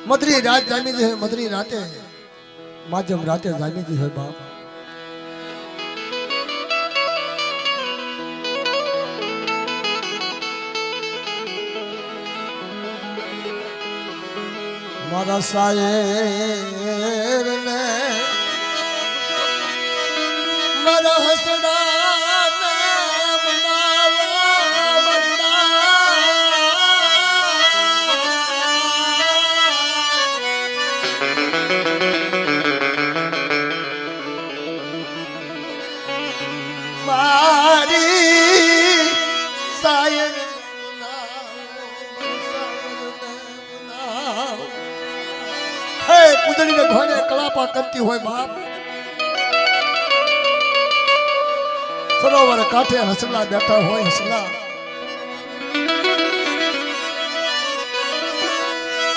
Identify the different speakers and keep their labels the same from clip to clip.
Speaker 1: मधुरी रात जामी जी है मधुरी राते माजम राते जामी जी है बाप मारा शायर ने मारा हसड़ा कुदड़ी ने घोड़े कलापा करती हो बाप सरोवर काठे हसला बैठा हो हसला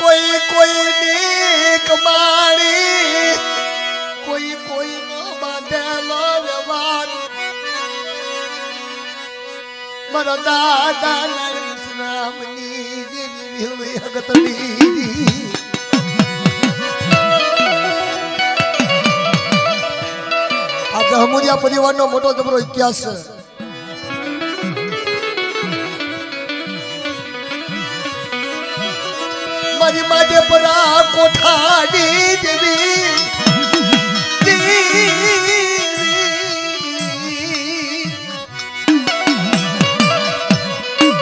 Speaker 1: कोई कोई नीक मारी कोई कोई न बांधेलो व्यवहार मर दादा नरसिंहनी देवी हुई हगतड़ी हमरिया परिवार नो मोटो जबरो इतिहास है मारी माजे परा कोठाडी देवी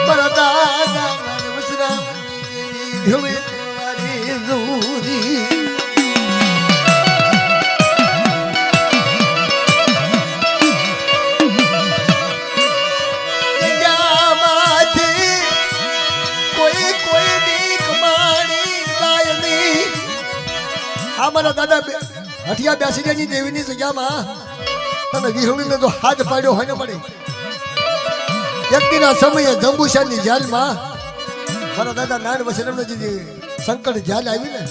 Speaker 1: पर दादा नरसिंह देवी हुई तुम्हारी दूरी हमारा दादा हटिया ब्यासी देवी ની જગ્યામાં તમે વિહળીને તો હાથ પાડ્યો હોય ને મળી વ્યક્તિના સમયે જંબુસરની જેલમાં મારા દાદા નાન વસરમનો જે સંકટ જેલ આવી ને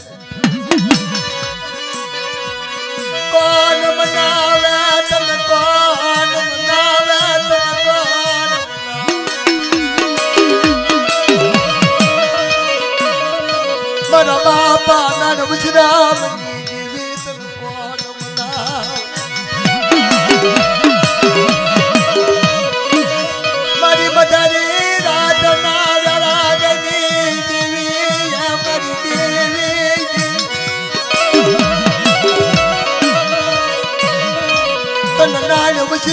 Speaker 1: કોણ મનાવે તને કોણ મનાવે તને કોણ મારા બાપા નાન વસરામ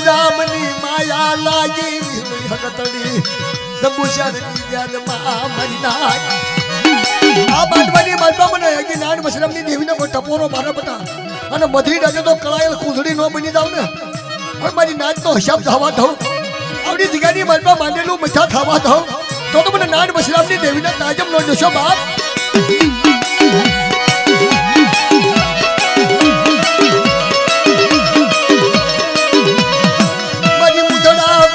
Speaker 1: રામની માયા લાગી હગતડી દબુશાની જેલમાં મરી નાય આ બાટવાની બાટમાં મને હગી નાન મશરમની દેવીને કોઈ ટપોરો મારા બટા અને મધરી ડાજે તો કળાયેલ કુંધડી નો બની જાવ ને કોઈ મારી નાચનો હિસાબ થવા દઉં આવડી જગ્યાની બાટમાં માંડેલું મજા થવા દઉં તો મને નાન મશરમની દેવીને તાજમ નો જશો બાપ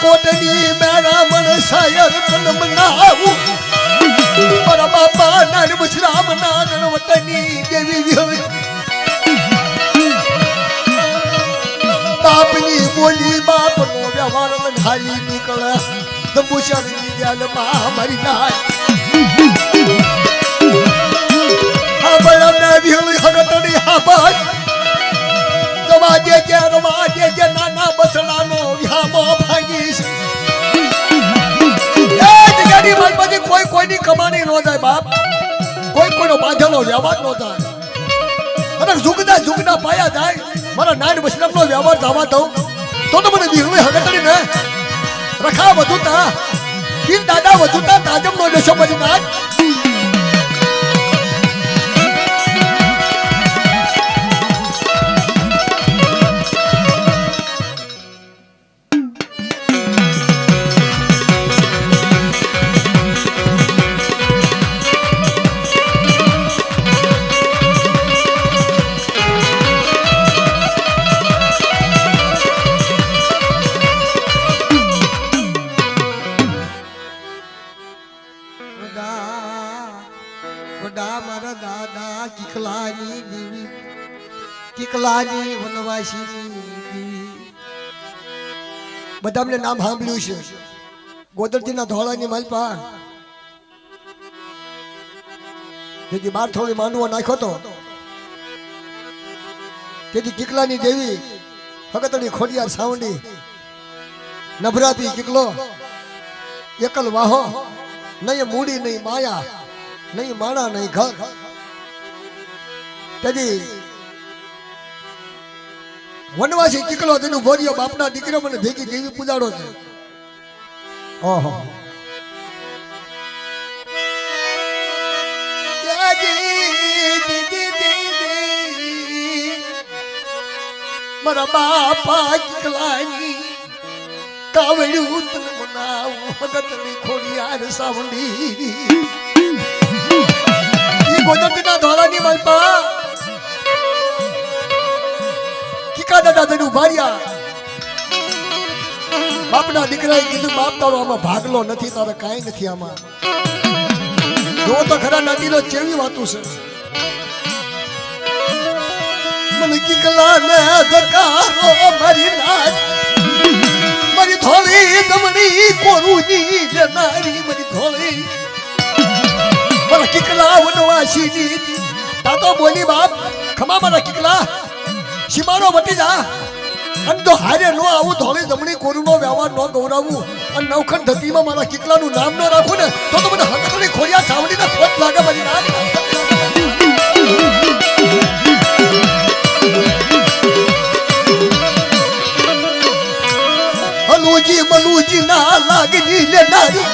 Speaker 1: कोटनी मेरा मन शायर तन मनाऊ पर बापा नान मुशराम नान वतनी देवी बापनी बोली बाप नो व्यवहार हाली निकल दबुशરની જેલમાં મરી નાય હા બળમ ને વિહળી હગતડી હા ભાઈ રવાજે જે નાના બસડાનો વિહામો ભાગીશ એ જગ્યાની માલમાંથી કોઈ કોઈની કમાણી ન જાય બાપ કોઈ કોઈનો બાંધેલો વ્યવહાર ન થાય અને ઝુગના પાયા જાય મારા નાન બસડાનો વ્યવહાર જવા દઉં તો મને વિહળી હગતડી ને રખા વધુતા તીન દાદા વધુતા તાજમ નો દેશો પછી નાય કિકલાની વનવાસીની દેવી બધા અમને નામ સાંભળ્યું છે ગોદરજીના ધોળાની માલપા તેથી બાર થોડી માંડવો નાખ્યો તો તેથી કિકલાની દેવી ભગતની ખોડિયાર સાવંડી નભરાતી કિકલો એકલ વાહો નહીં મૂડી નહીં માયા નહીં માણા નહીં ઘર તેથી વનવાસી કિકલો તેનું ભોરિયો બાપના દીકરો મને ભેગી દેવી પૂજાડો છે. ઓહો મારા બાપા કિકલાની કાવડ્યું તન મનાવું ભગતની ખોડિયાર સાવંડી ઈ ગોદરના ધોળાની માલપા કિકા દાદા તેનું ભાર્યા બાપના દીકરાએ કીધું બાપ તારો આમાં ભાગલો નથી તારે કાંઈ નથી આમાં જો તો ખરા નદીનો ચેવી વાતું છે મને કિકલા ને ધકારો મારી નાચ મારી થોડી દમણી કોરુની જનારી મારી થોડી મારા કિકલા વનવાસી ની તાતો બોલી બાપ ખમા મારા કિકલા સીમાનો વટી જા અને તો હારે નો આવું ધોળી જમણી કોરુનો વ્યવહાર ન ગૌરાવું અને નવખંડ ધતીમાં મારા કિકલાનું નામ ન રાખું ને તો મને હકતની ખોડિયા છાવડીને ખોટ લાગે મારી નાચ હલુજી મલુજી ના લાગની લેનારી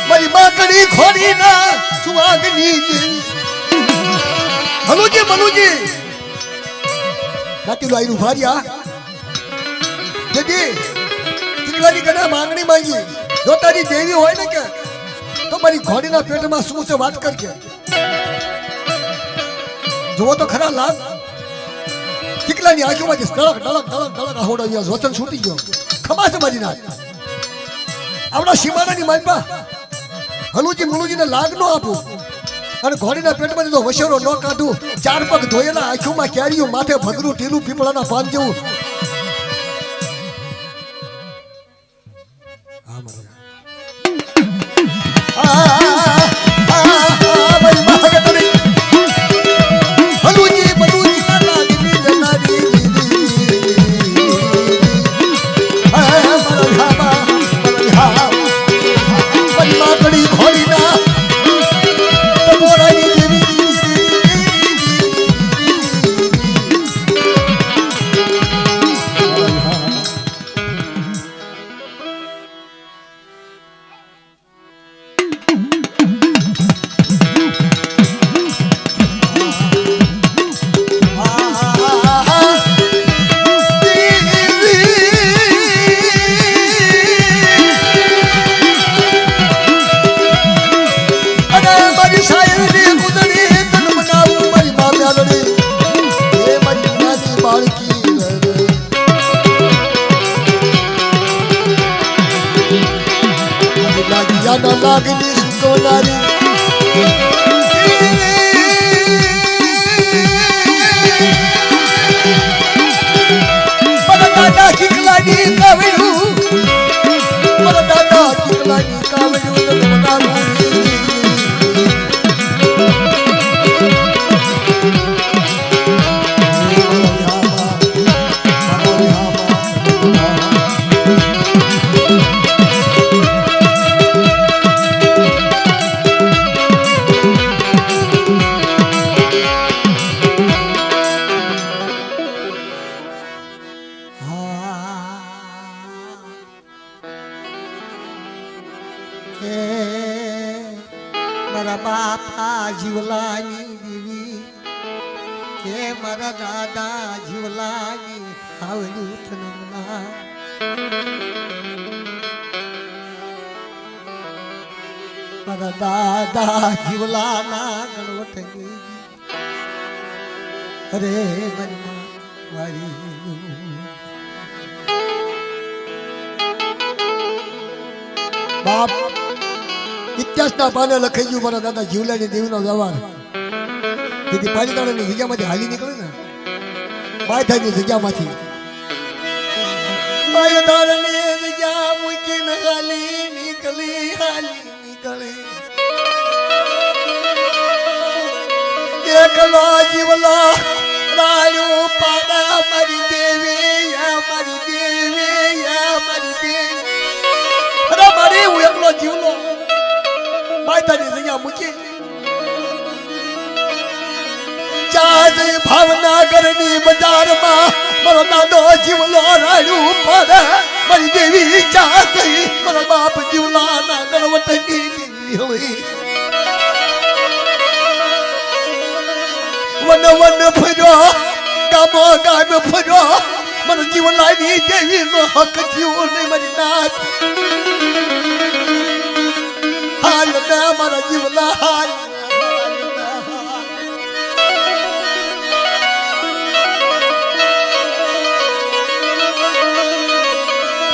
Speaker 1: મારી બાકડી ખોડી ના સુવાગની હલુજી મલુજી નાતીલો આયરું ભાર્યા જેદી કિકલાની કને માંગણી માંગી જો તારી દેવી હોય ને કે તો મારી ઘોડીના પેટમાં શું છે વાત કરજે જુઓ તો ખરા લાગ કિકલાની આંખોમાંથી ડળક ડળક ડળક ડળક આહોડો ગયો વચન છૂટી ગયો ખમા છે મારી નાથ આપણા સીમાડાની માલપા હલુજી મુલુજીને લાગ નો આપું અને ઘોડીના પેટમાં તો વશેરો ન કાઢું ચાર પગ ધોયેલા આંખોમાં કેરીયું માથે ભગરું ટીલું પીપળાના પાન જેવું લાગની સોનારી મારા દાદા કિકલાની કાવડ્યું મારા દાદા કિકલાની કાવડ્યું તને મનાવું મારા બાપા જીવલાની દેવી હે મારા દાદા જીવલાની ખાવડ્યું તને મારા દાદા જીવલાના ગણવટની અરે મનમાં વારી બાપ ઇતિહાસના પાને લખાઈ ગયું મારા દાદા જીવલાની દેવનો વ્યવહાર તેથી પાણીતાણાની જગ્યામાંથી હાલી નીકળે ને બાયથાની જગ્યામાંથી બાયથાની જગ્યા મૂકીને હાલી નીકળી એકલો જીવલો રાણ્યું પાડા મારી દેવી મારી દેવી મારી દેવી અરે મારી હું એકલો જીવલો માતાની જગ્યા મૂકી ચાજ ભાવનગરની બજારમાં મારો દાદો જીવલો રાણ્યું પાડા મારી દેવી ચા ગઈ મારો બાપ જીવલાના ગણવટની દેવી હોય વન વન ફર્યો ગામો ગામ ફર્યો મને જીવલાની દેવીનો હક જીવો ને મારી નાથ હાલ ના મારા જીવલા હાલ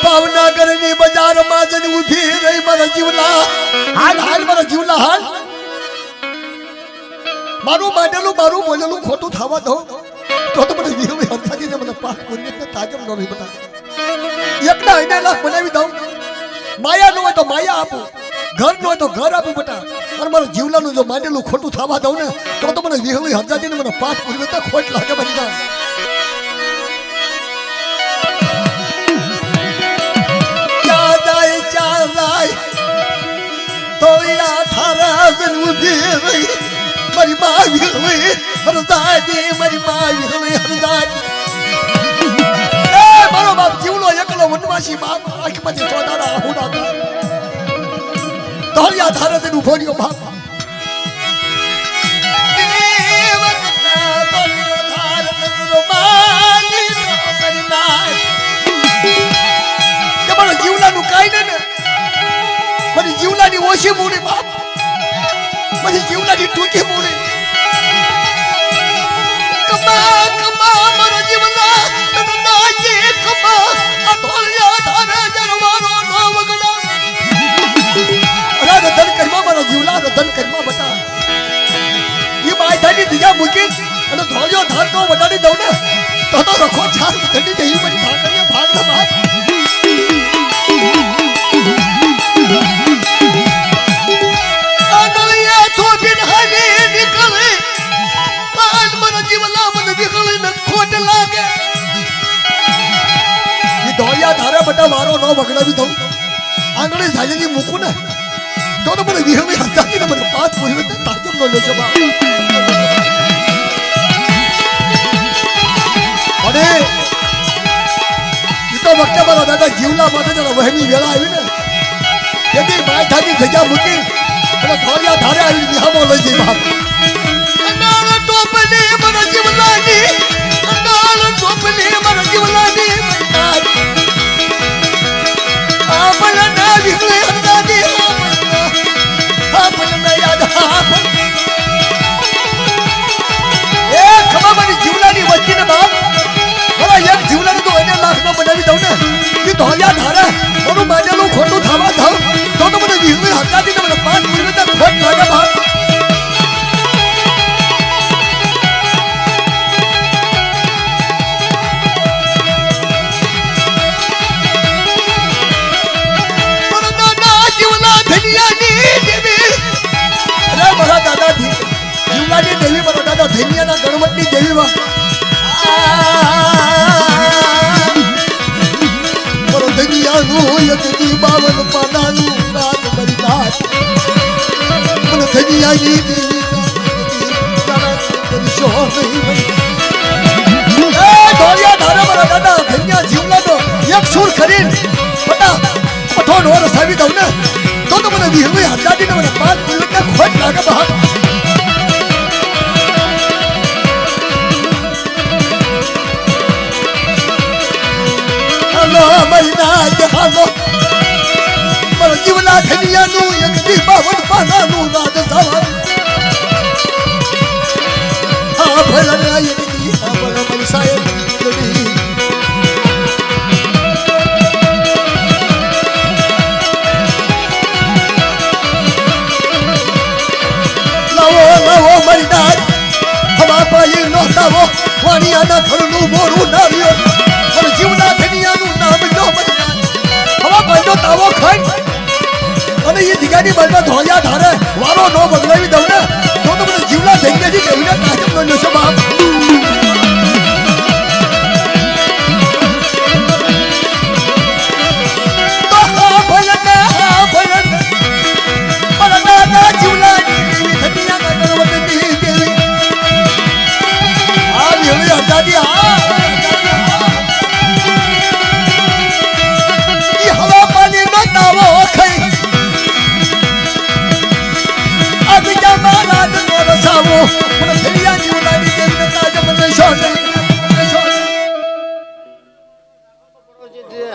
Speaker 1: ભાવનગરની બજારમાં જઈને ઊભી રહી મારા જીવલા હાલ હાલ મારા જીવલા હાલ મારું માંડેલું મારું બોલેલું ખોટું થવા દો તો મને વીરવી હરખાજીને મને પાઠ પૂરી તાજમ ન રહી બતા એકના એને લાખ બનાવી દઉં માયા ન હોય તો માયા આપું ઘર ન હોય તો ઘર આપું બટા અને મારું જીવલાનું જો માંડેલું ખોટું થવા દઉં ને તો મને વીરવી હરખાજીને મને પાઠ પૂરી બતા ખોટ લાગે બની જાય તોયા થારા જન ઉભી રહી મારી મા વિહળી હરદાદી મારી મા વિહળી હરદાદી એ મારો બાપ જીવલો એકલો વનવાસી બાપ આંખમાંથી ચોદારા હુડા તોયા થારા જન ઉભો રહ્યો બાપ જીવલાનું કાઈ ને મારી જીવલાની ઓછી મૂડી બાપ મારી જીવલાની ટૂંકી મૂડી કમા કમા મારા જીવલા તને નાચે કમા આ ધોળિયા ધારે જરવારો નો વગડા અરે ધન કરમાં મારા જીવલા ધન કરમાં બતા ઈ બાયધાની દિયા મૂકી અને ધોળિયો ધાર તો વડાડી દઉં ને તો રખો ચાર ધડી જઈ મારી ભાગને ભાગના બાપ ધારે બટા મારો નો બગડાવી દઉં આંગણે ઝાલેલી મૂકું ને તો મને વિહળી હતાની ને મને પાસ પૂરી તાજમ નો લેજો બા અરે ઈ તો વખતે મારા દાદા જીવલા માટે જરા વહેમી વેળા આવી ને તેથી માયધાની જગ્યા મૂકી અને ધોળિયા ધારે આવી વિહામો લઈ જઈ બાપ અંડાળ ટોપલી મારા જીવલાની અંડાળ ટોપલી મારા જીવલાની આપણા વિહળી હરદાદી આપણા યાદ એ ખબર મારી જીવલાની વચ્ચેને બાપ મારા એક જીવલાનું તો એને લાખ નો બનાવી દઉં ને કે ધોળિયા ધારે મારું માંડેલું ખોટું થવા દઉં તો મને વિહળી હરદાદી ને મને પાંચ પૂરી ખોટ લાગે બાપ દેવી મારા દાદા ધૈન્યના ગણવટની દેવી માં મારો ધૈન્યાનું યજ્ઞ 52 પાનાનું રાત મારી નાથ મને ધૈન્યાની દેવી ધોળિયા ધારે મારા દાદા ધૈન્યા જીવલાનો એક સુર કરીને બટા પઠો ઢોર સાવી દઉં ને તો મને વિહળી હજાદીને મને પાંચ મિનિટને ખોટ લાગે બહાર મારી નાચ હાલો મારા જીવલા ધનિયાનું એક 52 પાનાનું રાજ સવાર હા ભલા યદી હા ભલા મારી સાયદ લાવો મારી નાચ હવા પાઈ નો લાવો વાણિયાના ઘરનું બોરું નાવ્યો મારા જીવલા ધનિયાનું નામ નો હવા પાઈનો તાવો ખાઈ અને એ જગ્યાની બાજુમાં ધોળિયા ધારે વારો નો બદલાવી દઉં ને તો મને જીવલા ધૈર્યજી દેવીના તાજમનો નશો બાપ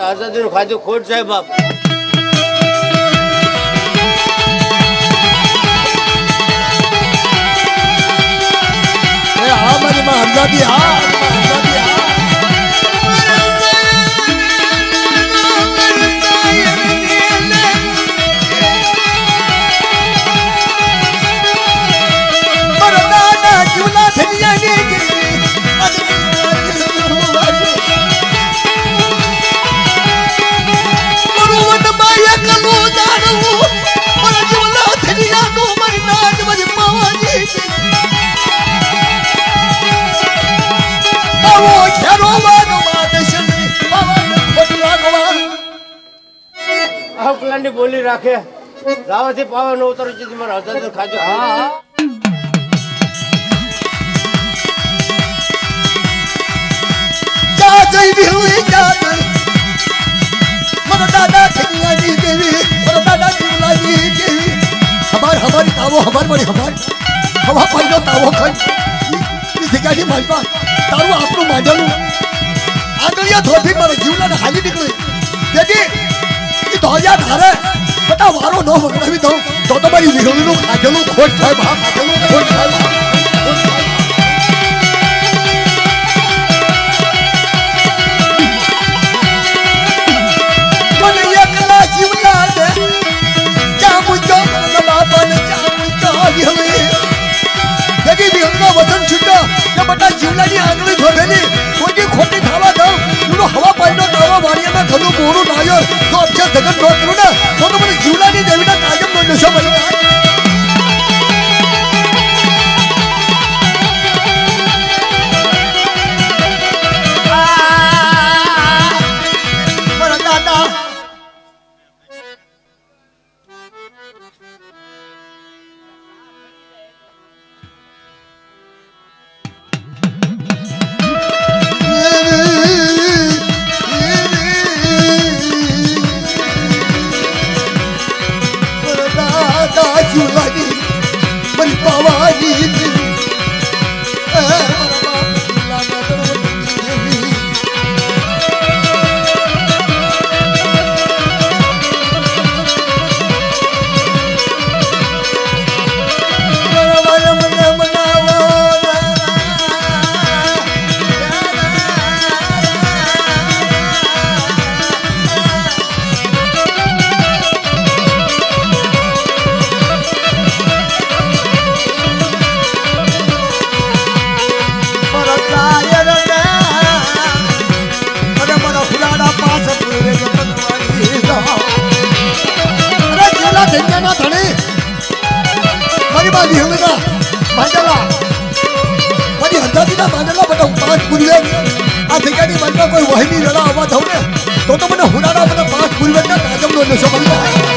Speaker 2: આઝાદીનું ખાધું ખોટ સાહેબ બાપ
Speaker 1: હા મારી માં હમદાદી હા
Speaker 2: અહકલાની બોલી રાખે રાવાથી પાવા ન ઉતરું છે મારા હજાર ખાજો હા
Speaker 1: દાદા થેલિયાની દેવી મારા દાદા જીવલાની દેવી હમારી તાવો હમાર બડી હવા પાઈનો તાવો ખાઈ જગ્યાની માલપા તારું આપણું માંડેલું આગળિયા ધોથી મારા જીવલાને હાલી નીકળી તેથી એ ધોયા ધારે બટા વારો ન વગડાવી દઉં તો તમારી વિરોધીનું ખાધેલું ખોટ થાય બાપ ખાધેલું ખોટ થાય બાપ વતન છૂટો કે બધા જીવલાની આંગળી ધોધેલી કોઈ ખોટી ખાવા દઉં એનો હવા પાઈનો દાવા વાળીમાં ઘણું મોડું નાયો તો અક્ષર જગત નો કરું ને તો મને જીવલાની દેવીના કાયમનો નશો બની મારા દાદા કોઈ વહીની રડા આવવા થવું ને તો મને હુડાડા મને 5 પૂર્વજના કાજમનો નશો બની જાય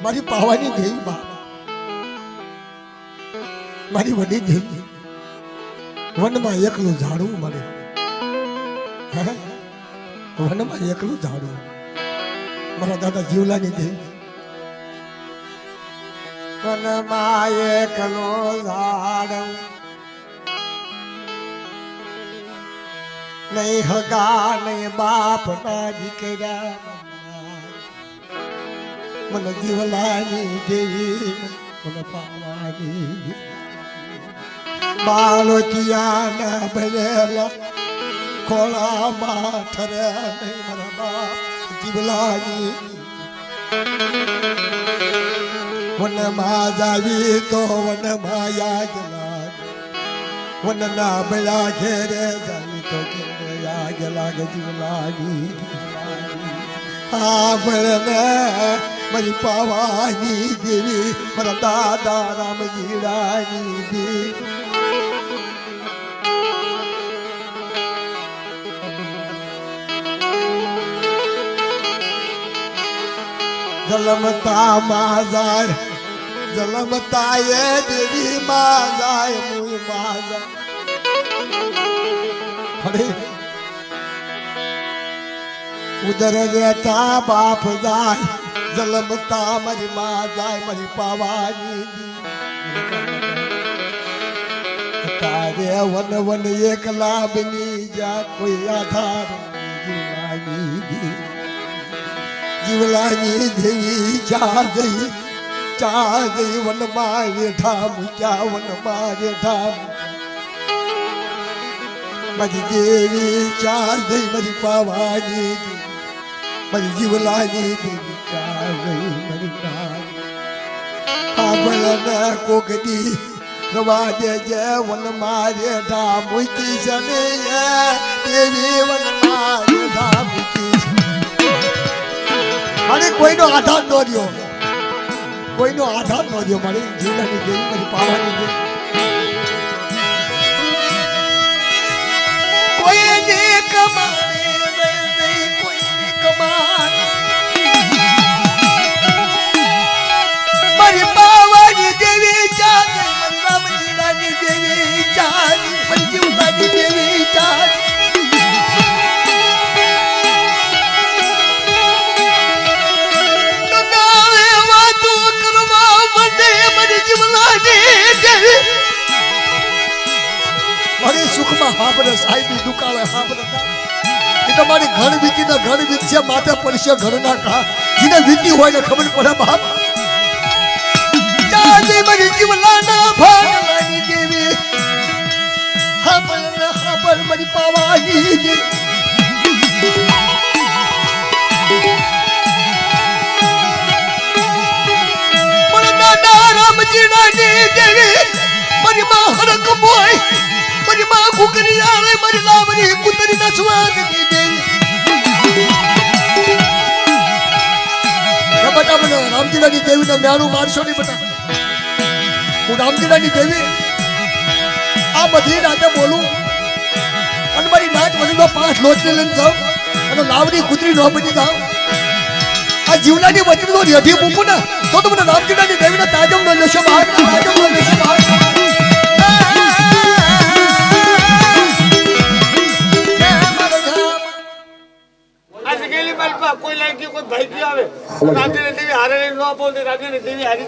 Speaker 1: મારી પાવાની દેવી બા, મારી વડી દેવી, વનમાં એકલું ઝાડવું મળે, હે? વનમાં એકલું ઝાડવું, મારા દાદા જીવલાની દેવી, વનમાં એકલો ઝાડવું, નહીં હગા નહીં બાપ ના દીકરા, મને જીવલાની દેવી, મને પાવાની બાળકિયાના ભરેલા ખોળામાં ઠરે નહીં મારા બાપ જીવલાની, વનમાં જાવી તો વનમાં યાદ લાગે, વનના બળા ઘેરે જાવી તો ઘેરે યાદ લાગે જીવલાની, આ ભળને મારી પાવાની દેવી, મારા દાદા રામજીરાની દેવી, જલમતા માં જાય, જલમતા એ દેવી માં જાય, મુય માં જાય, ઉદર રહેતા બાપ જાય, જલમતા મારી માં જાય, મારી પાવાની તારે વન વન એકલા બની જા, કોઈ આધાર જીવલાની, જીવલાની દેવી ચા જઈ વનમાં રેઠા મૂક્યા, વનમાં રેઠા મારી દેવી ચા જઈ, મારી પાવાની મારી જીવલાની દેવી ચા જઈ, મારી આભળને કોકડી રવા દેજે, વનમાં રેઠા મૂકી છે ને દેવી, વનમાં રેઠા મૂકી છે, મારે કોઈનો આધાર ન રહ્યો, કોઈનો આધાર ન રહ્યો, મારી જીવલાની દેવી મારી પાવાની દેવી, કોઈને કમાને નહીં, કોઈને કમાને મારી પાવાની દેવી ચાલે, મારી રામજીરાની દેવી ચાલે, મારી જીવલાની દેવી ચાલે, મારી સુખમાં હાપડે સાહેબની દુકાળે હાપડે, એ તો મારી ઘર વીતી ને ઘર વીત છે, માથે પડશે ઘરના કા, જેને વીતી હોય ને ખબર પડે બાપ, ચાલે મારી જીવલાના ભાગલાની દેવી, હાપડ ને હાપડ મારી પાવાની દેવી, મારા દાદા રામજીરાની દેવી, મારી માં હરક બોય, મારી માં કુકરી આલે, મારી લાવરી કુતરી ના સ્વાદ દેવી, બટા મને રામજીરાની દેવી ને મ્યાનું મારશો નહીં બટા, હું રામજીરાની દેવી આ બધી રાતે બોલું અને મારી નાચ વધીમાં 5 લોચને લઈને જાઉં અને લાવરી કુતરી ન બની જાઉં, આ જીવલાની વચનો રેઢી મૂકું ને તો મને રામજીરાની દેવીને તાજમ ન લેશો બહાર, તાજમ ન લેશો બહાર,
Speaker 2: કોઈ લાગી કોઈ ભાઈ બી આવે, રાધે દેવી હારે ન બોલતી, રાધે દેવી હારી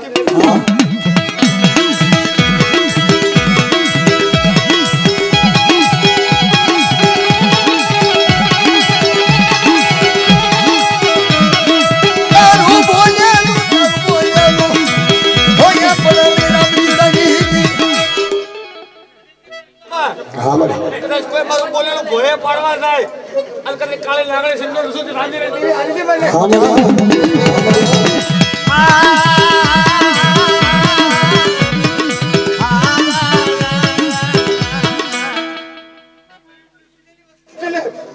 Speaker 2: કોઈ મારું બોલેલું ભોય પાડવા જાય અને કદી કાળે લાગડે સિંદૂર સુધી રાંધી રહેતી હારી છે બને,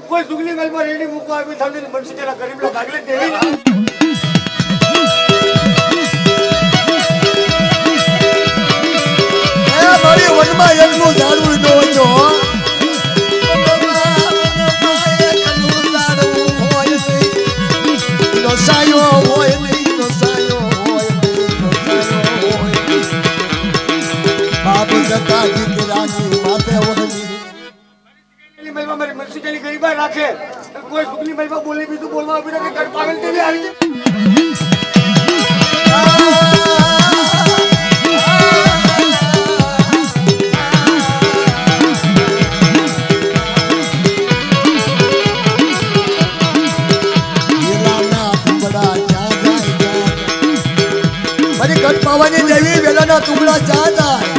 Speaker 2: કોઈ સુગલી ગલમાં રેડી મૂકવા આવી થઈને મનસી જરા ગરીબ લોક આગલે દેવી
Speaker 1: મારી વનમાં એકલું ઝાડવું ન જો, સાયો હોય નહીં, સાયો હોય
Speaker 2: કોઈ ખુબલી મહિમા બોલી બીજું બોલવા આપી કે ગઢ પાગલ દેવી આવી છે
Speaker 1: ગઢ પાવાની દેવી વેલાના તુંબડા ચા જાય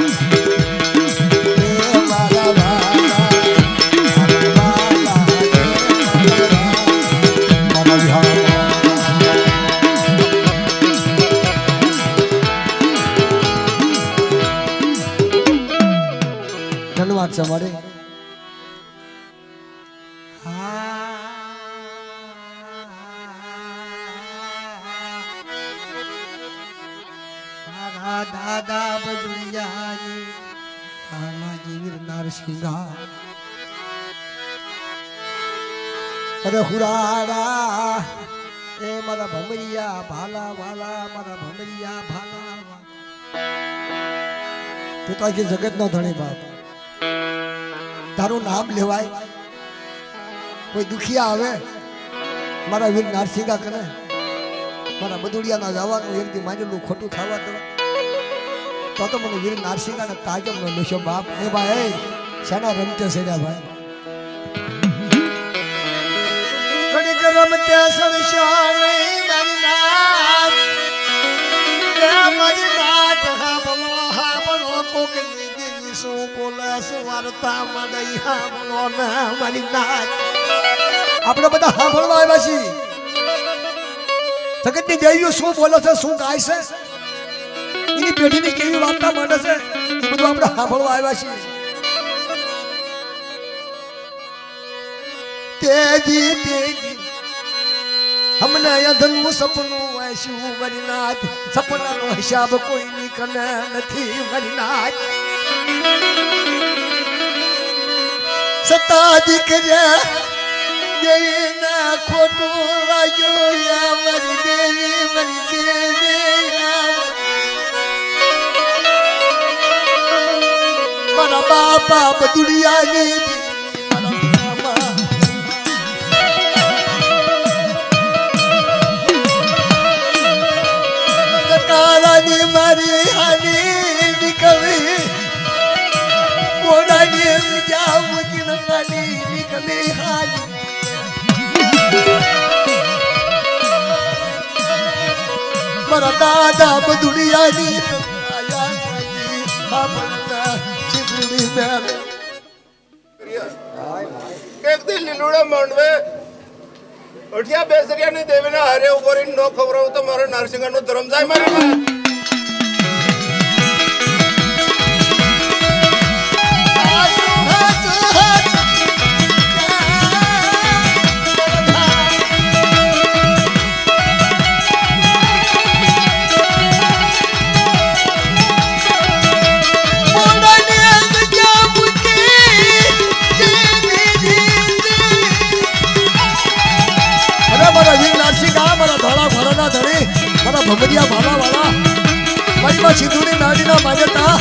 Speaker 1: ધન્યવાદ છે મારે દાદા બજુડિયાની આમાજી વીર નરસિંહા અરે હુરાડા એ મારા ભમરિયા ભાલા વાલા મારા ભમરિયા ભાલા તું તો આખી જગત નો ધણી બાપ તારું નામ લેવાય કોઈ દુખિયા આવે મારા વીર નરસિંહા કરે મારા બદુડિયાના જવાનું એક દી માનેલું ખોટું થવા દો તો મને વીર નરસિંહા ને તાજમ નો નશો બાપ એ ભાઈ શાના રમતે સેડ્યા ભાઈ ઘડીક રમતે સડશો નહીં મારી નાથ એ મારી નાથ હા બોલો કોક ની શું બોલે શું વાર્તા મડઈ હા બોલો ના મારી નાથ આપણે બધા સાંભળવા આવ્યા છીએ જગતની દેવીઓ શું બોલે છે શું ગાય છે એની પેઢીની કેવી વાર્તા માંડે છે એ બધું આપણે સાંભળવા આવ્યા છીએ તેજી તેજી હમને અંધનું સપનું વાંચ્યું મારી નાથ સપનાનો હિસાબ કોઈની કને નથી મારી નાથ સતા દીકર્યા દેવીના ખોટું વાગ્યું મારી દેવી મારા બાપા બદુડિયાની કાળાની મારી હાની નીકળી કોડાની જાવ કિનકાની નીકળી હાની મારા દાદા બદુડિયાની
Speaker 3: એક દિન લીલુડા માંડવે અઠિયા બેસરિયા ની દેવીના હારે ઉભો રહીને નો ખવડાવું તો મારો નરસિંહ નો ધર્મ જાય મારી
Speaker 1: ભમરિયા ભાલા વાળા મનમાં સિંધુની નાડીના માન્યતા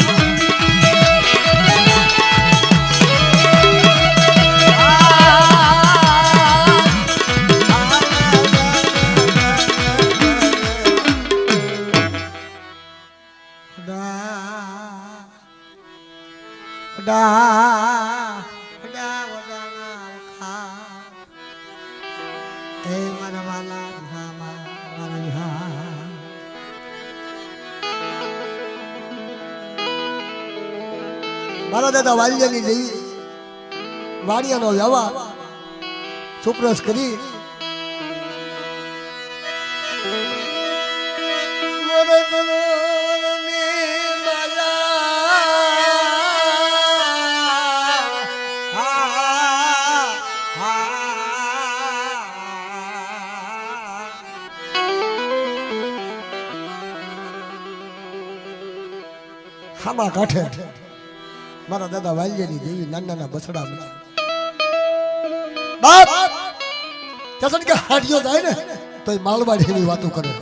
Speaker 1: મારા દાદા વાલિયાની દેવી વાડિયાનો વ્યવહાર સુપ્રસ કરી હામા કાંઠે મારા દાદા વાલિયાની દેવી નાના બસડા બાપ જસન કે હાડિયો જાય ને તો એ માલવાડી એવી વાતો કરે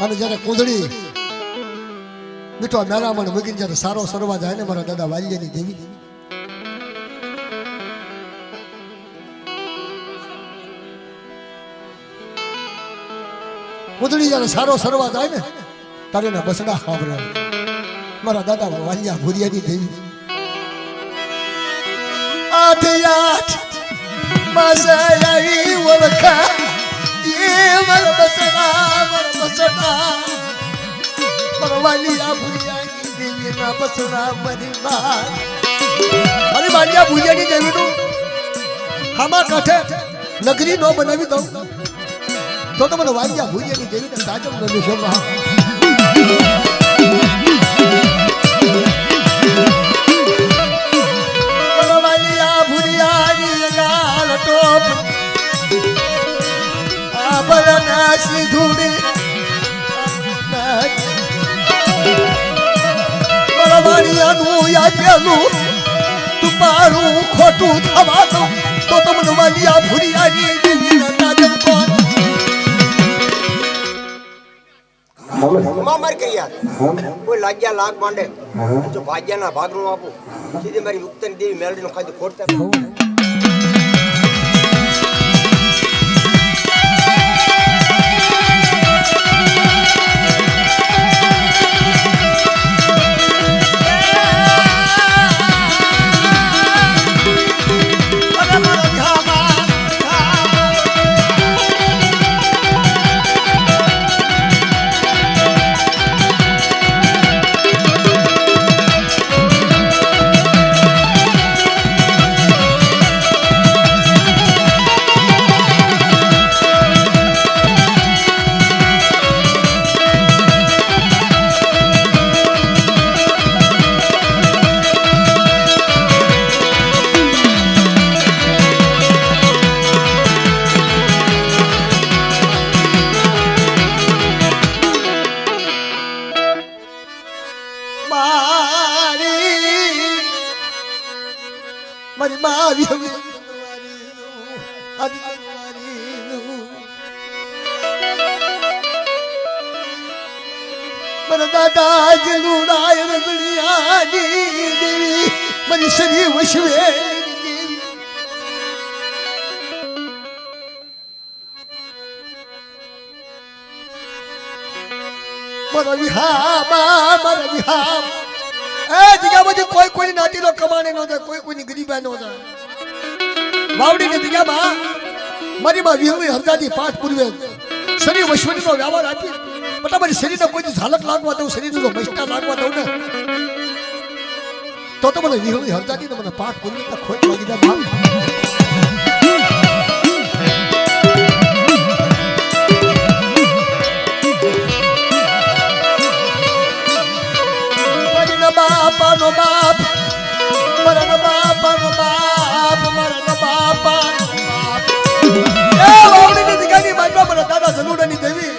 Speaker 1: અને જ્યારે કુંદડી મીઠો મેરામણ મૂકીને જ્યારે સારો સરવા જાય ને મારા દાદા વાલિયાની દેવી ઉદડી જ્યારે સારો સરવા જાય ને તારે એના બસડા સાંભળે મારા દાદા વાલિયા ભુરિયાની દેવી 8 માસે આવી ઓળખા એ મારા બસડા મારા વાલિયા ભુરિયાની દેવીના બસડા મારી વાલિયા ભુરિયાની દેવીનું હામા કાંઠે નગરી નો બનાવી દઉં તો મને વાલિયા ભુરિયાની દેવીને તાજમ ન લેશો વાલિયા ભુરિયાની ગાલ ટોપ આ બરના સીધુડી વાલિયાનું આપેલું તું મારું ખોટું થવા દઉં તો તમને વાલિયા ભુરિયાની દેવીને તાજમ કોણ
Speaker 4: માર કરી યાર કોઈ લાગ્યા લાગ માંડે જો ભાગ્યાના ભાગનું આપું સીધી મારી મુક્તની દેવી મેલડીનો ખાધું ખોટતા
Speaker 1: મારી માવી મારા દાદા જલુડાય રગડિયાની દેવી મારી શરી વશવે મારા વિહામ એ જગ્યામાં કોઈ કોઈની નાતીનો કમાણે ન જાય કોઈ કોઈની ગરીબા ન જાય વાવડીની જગ્યામાં મારી માં વિહળી હરદાદી પાઠ પૂર્વે શરીર વૈશ્વરીનો વ્યવહાર આપી બટા મારી શરીરને કોઈ ઝાલક લાગવા દઉં શરીરનો મસ્તા લાગવા દઉં ને તો મને વિહળી હરદાદીને મને પાઠ પૂર્વે ખોટ લાગી જાય બાપાનો બાપ મારા બાપાનો બાપ મારા બાપાનો બાપ એ વાવડીની દીકરી બાજવા મારા દાદા જલુડાની દેવી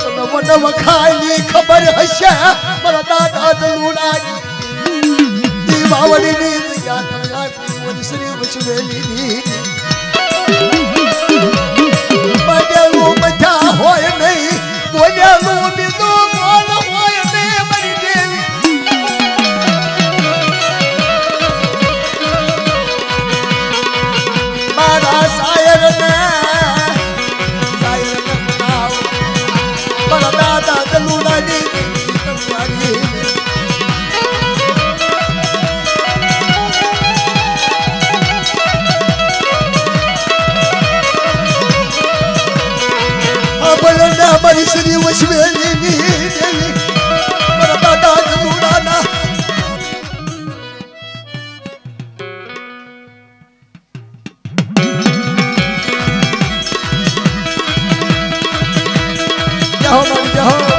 Speaker 1: તને મને વખાઈની ખબર હશે મારા દાદા જલુડાની દી વાવડીની દીકરી તને શ્રી વચવેલી બડેલું બધા હોય નહીં બોલેલું બીજું કોણ હોય મારી શ્રી વૈશ્વેની દેવી મારા દાદા જલુડાના જહો મારી જહો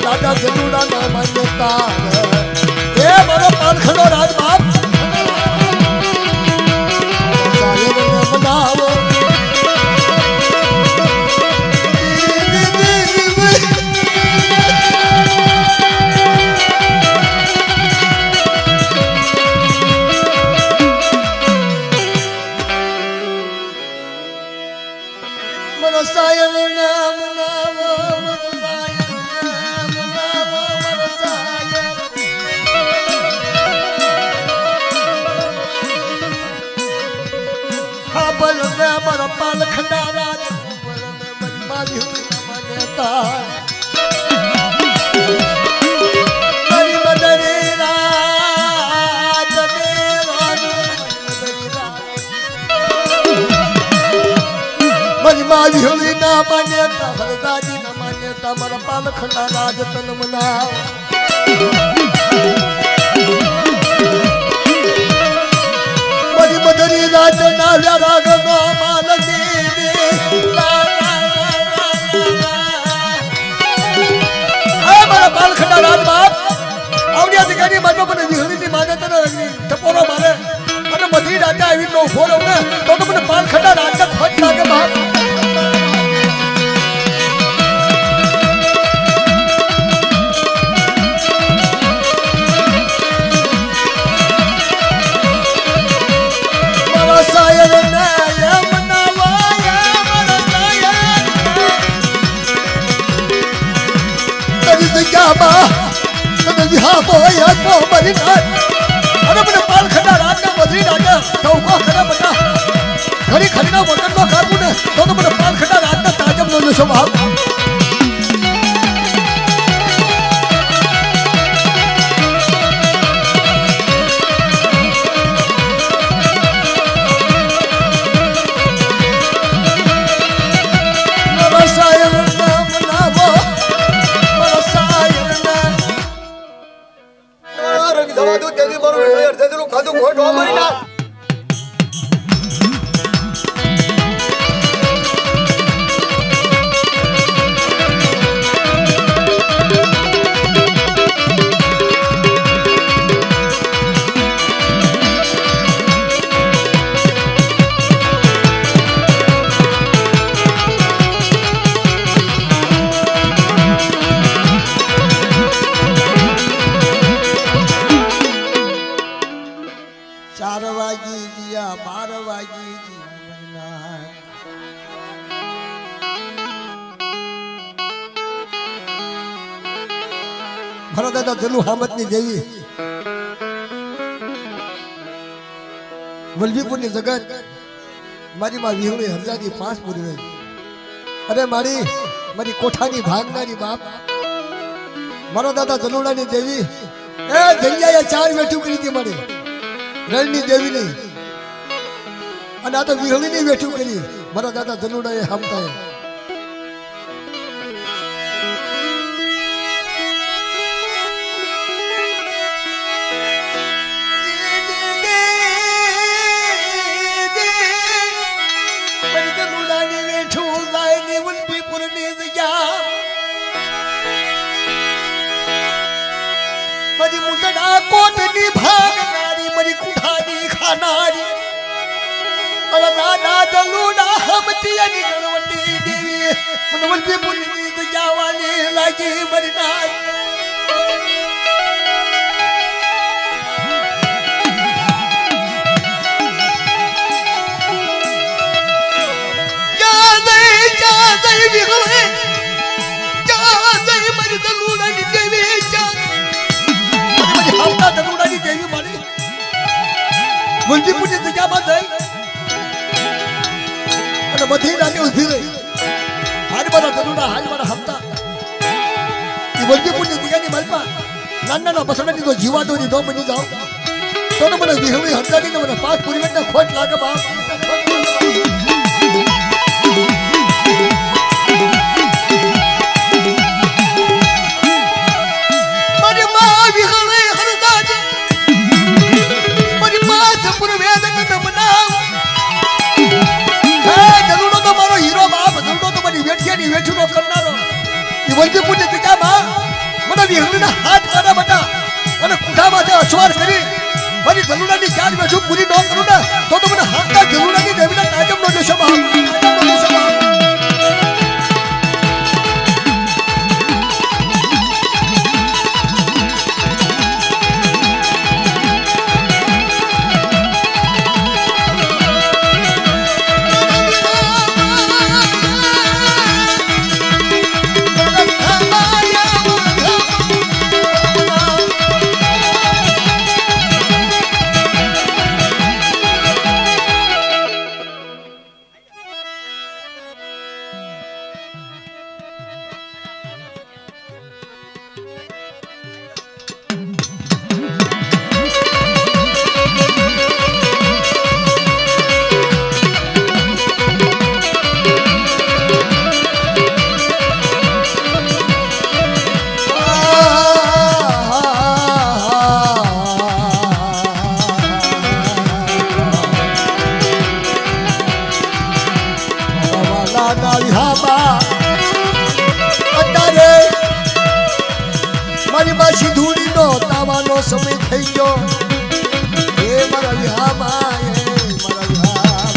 Speaker 1: દાદા જનુડા ના માન્યતા એ મારો પાલખનો રાજ બાપ સાહેબને બનાવો મારો સાહેબને બનાવો મારા પાલખના રાજ મારી માન્યતા મારી મદરી રાજ મારી મારી હોળી ના માન્યતા ભરદાજી ના માન્યતા મારા પાલખના રાજ તન મનાવ મારી મદરી રાજ ના રાગ નો માલ મારા પાલખના રાજ બાપ આવડિયા જગ્યાની બાજુ મને વિહળીની માન્યતા ટપોરો મારે અને બધી રાતે આવી નો ઉભો રહું ને તો મને પાલખના રાજ ખોટ લાગે બાપ ઘડી ખરીના વતન માં કાઢવું ને તો મને પાલખના રાતના તાજબ નો નશો ભાવ દાદા જલુ હામતની દેવી વલભીપુરની જગત મારી માં વિહળી હરજાદી 5 પૂરી અરે મારી કોઠાની ભાગનારી બાપ મારા દાદા જલુડાની દેવી એ જલિયાએ 4 વેઠું કરી હતી મારી રણની દેવી નહીં અને આ તો વિહળીની વેઠું કરી મારા દાદા જલુડાએ હામતાએ મારી મુદડા કોટની ભાગનારી મારી કુઠાની ખાનારી અરે દાદા જલુડા હમતિયાની ગણવટી દેવી મને વલભી પુની જવાની લાગી મારી નાર વલભી પુની જગ્યામાં જઈ અને બધી રાતે ઉભી રહી હારી મારા જનુડા હારી મારા હપ્તા એ વલભી પુની જગ્યાની માલપા નાના બસડાની તો જીવાદોની દો બની જાઓ તો મને વિહળી હંતાની મને 5 પૂરી ખોટ લાગે બાપ વલભી પુની જગ્યામાં મને વિહંગના હાથ કાઢા બટા અને કુઠા માથે અસવાર કરી મારી ધનુડાની ચાર મેં પૂરી ન કરું ને તો મને હાથના ધનુડાની દેવીના કાજમનો દેશો બાપ કાજમનો દેશો બાપ મારી બાસી ધૂળી નો તાવાનો સમય થઈ ગયો એ મારા વિહામાં એ મારા વિહામાં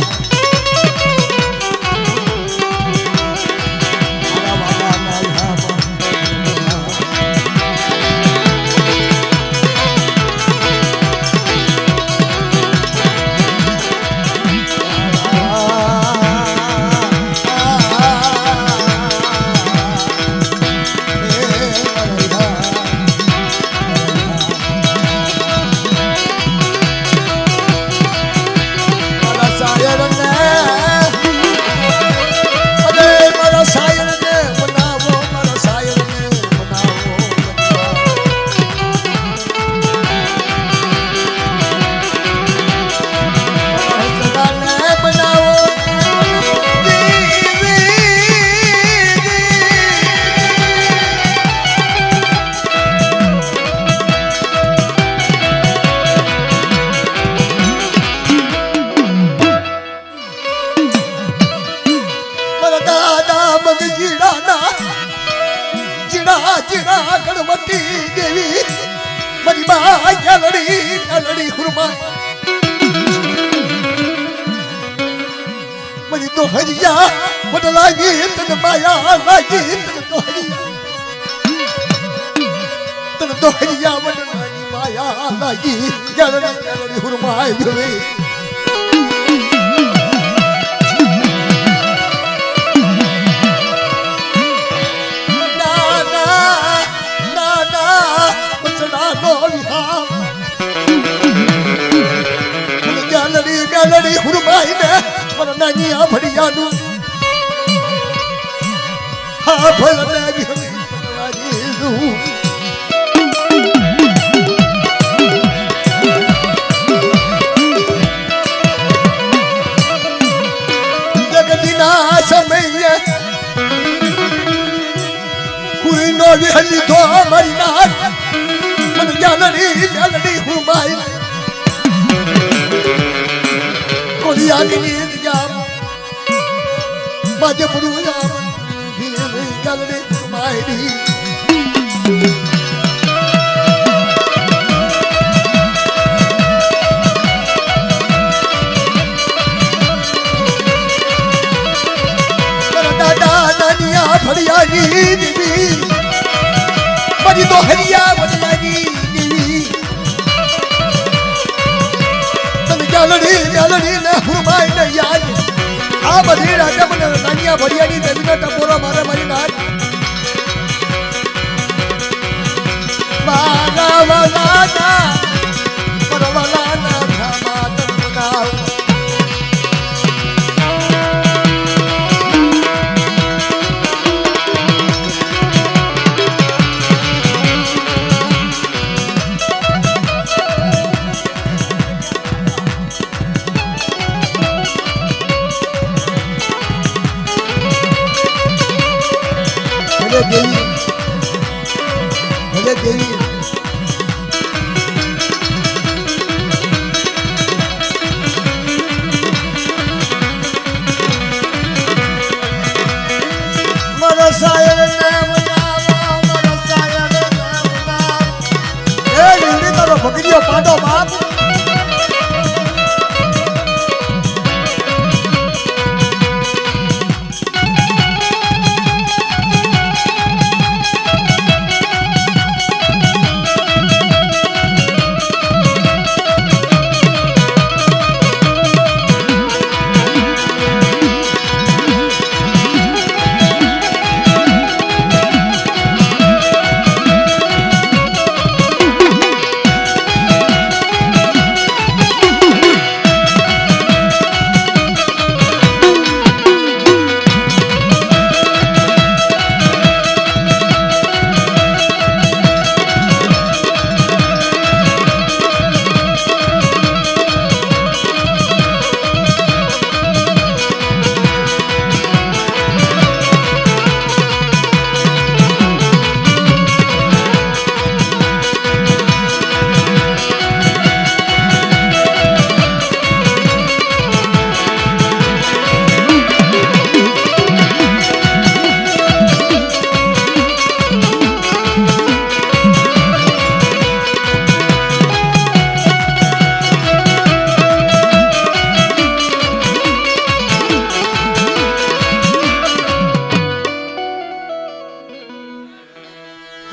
Speaker 1: મારા વાલાના વિહામાં જીડા ગણવતી દેવી મારી બા લડી હુરમા મારી તો હરિયા મને લાગી તને માયા લાગી તને તો હરિયા મને લાગી માયા લાગી લડી હુરમા દેવી લડી હુરમાઈ ને મને નાની આ ભડિયાનું હા ભલે જગદીના સમયે કોઈ નો વિહલી તો મારી નાક મને લડી હુરમાઈ કોલિયાની જામ માજે પુરુયા ગલડે માયરી દાદા નાનિયા ભડિયાની દેવી મારી તો હરિયા વડલાની દેવી લડી ને હુરમાઈ ને યાદ આ બધી રાજા મને નાનિયા ભડિયાની દેવીનો ટપોરો મારે મારી નાટ મારા વાલાના પરવાલાના ધામા તમના ભલે દેવી મારા સાયર ને મનાવો મારા સાયર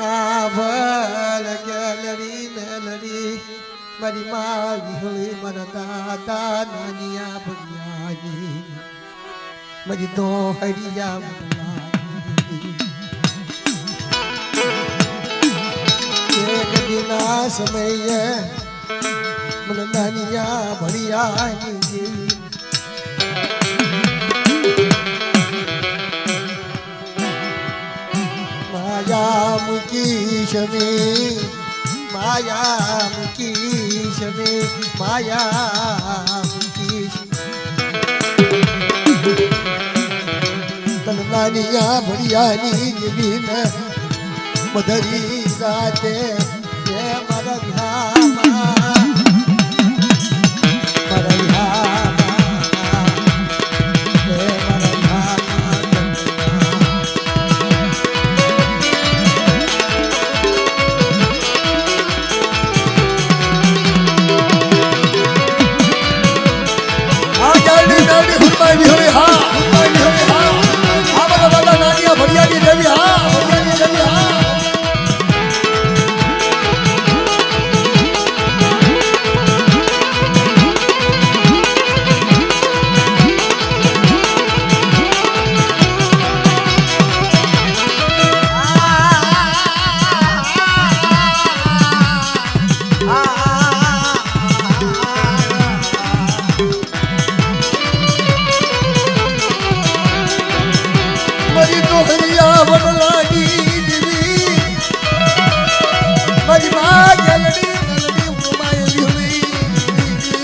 Speaker 1: આ ભલ ગેલડી મેલડી મારી માં વિહળી મારા દાદા નાનિયા ભરિયાની મારી તો હરિયા એક દિના સમયે મને નાનિયા ભરિયાની જેવી માયા મૂકી શમે માયા મૂકી શમે માયા મૂકી તન નાનિયા ભરિયાની જેવી ને મધરી સાથે જે મારા વિહામાં મારા વિહામાં જે મારા વિહામાં આ જાડી જાડી હુરમાઈ હોય હા હુરમાઈ હોય હા આ બધા દાદા નાનિયા ભરિયાની દેવી હા ભરિયાની દેવી હા મારી તો હરિયા વડલાની દેવી મારી માં ગેલડી ગેલડી ઉમાયેલી હોય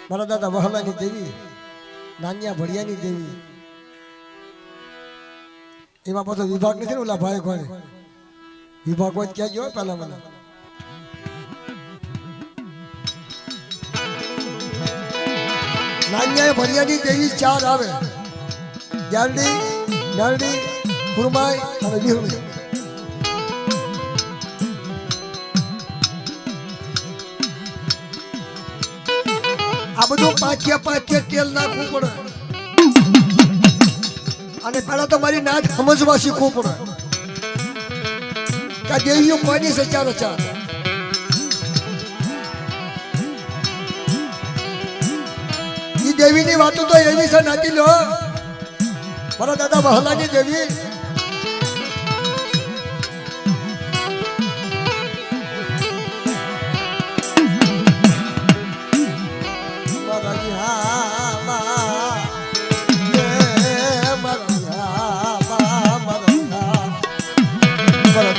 Speaker 1: મારા દાદા વહાલાની દેવી નાનિયા ભડિયાની દેવી એમાં પાછો વિભાગ નથી ને ઓલા ભાઈ કોને વિભાગ હોય ક્યાં ગયો પેલા મને નાનિયા ભડિયાની દેવી ચાર આવે ગ્યારડી નારડી હુરમાઈ અને વિહળી આ બધું પાંચે તેલ નાખવું પડે અને પેલા તો મારી નાચ સમજવા શીખવું પડે કે દેવીઓ કોની સચા રચા એ દેવીની વાતો તો એવી છે નાખી લો મારા દાદા વહાલાની દેવી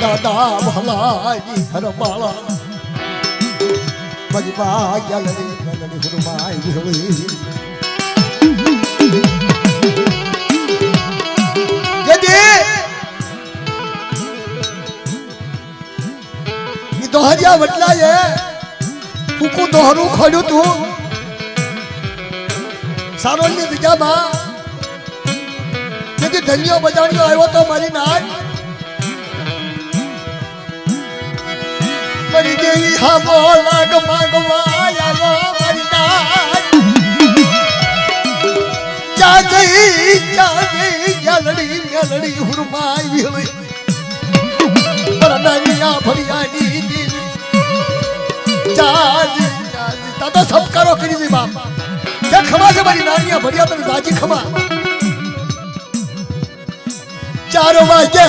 Speaker 1: દાદા ભલાની હરમાળા મારી ભાગ્યલડી મેલડી હુરમાઈ વિહળી યદી દોહરિયા વટલાએ કુકુ દોહરું ખોલ્યું તું સારોલની જગ્યામાં જેથી ધન્યો બજાણ્યો આવ્યો તો મારી નાચ મારી દેવી હામો લાગ માંગવા આવ્યો મારી નાચ લડી મેલડી હુરમાઈ વિહળી પરનાનિયા ભરિયાની દેવી જાજી દાદા સબકારો કરી દે બાપ જે ખમા છે મારી નાનિયા ભરિયા તને દાજી ખમા 4 વાગે